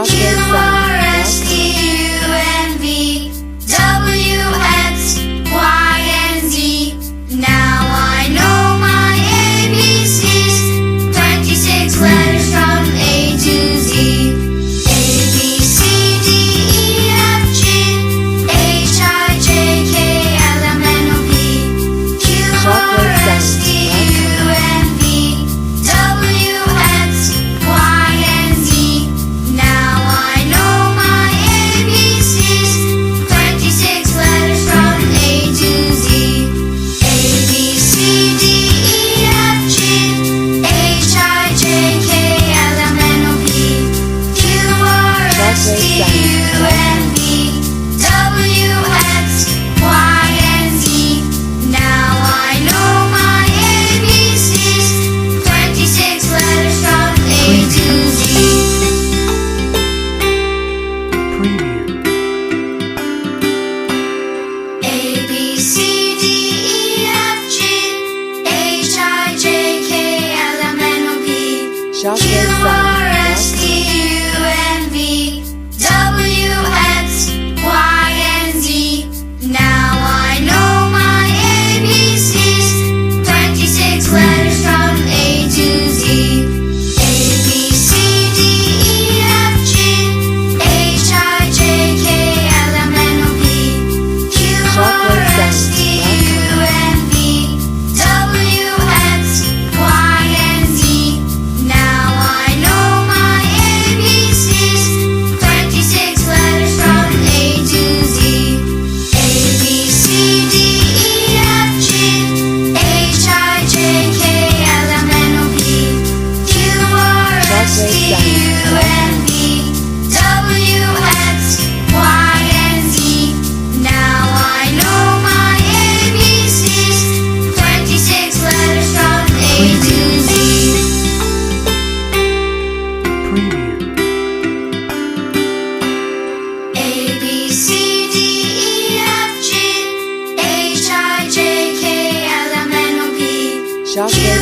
R, S, T, U, and V, W, X, Y, and Z. Now I know my ABCs, 26 letters from A to Z. A, B, C, D, E, F, G, H, I, J, K, L, M, N, O, P, Q, R, S, T, U, and V, W, X, Y, and Z. Now I know my ABCs, 26 letters from A to Z. A, B, C, D, E, F, G, H, I, J, K, L, M, N, O, P, Q, R, S, T, U, and V, W, X, Y, and Z. Now I know my ABCs, 26 letters from A to Z. A, B, C, D, E, F, G, H, I, J, K, L, M, N, O, P, Q, R, S, T, U, and V, W, X, Y, and Z. Now I know my ABCs, 26 letters from A to Z. A, B, C, D, E, F, G, H, I, J, K, L, M, N, O, P, Q, R, S, T, U, and V, W, X, Y, and Z. Now I know my ABCs, 26 letters from A to Z. A, B, C, D, E, F, G, H, I, J, K, L, M, N, O, P, Q, R, S, T, U, and V, W, X, Y, and Z. Now I know my ABCs, 26 letters from A to Z. A, B, C, D, E, F, G, H, I, J, K, L, M, N, O, P, Q, R, S, T, U, and V, W, X, Y, and Z. Now I know my ABCs, 26 letters from A to Z. A, B, C, D, E, F, G, H, I, J, K, L, M, N, O, P, Q,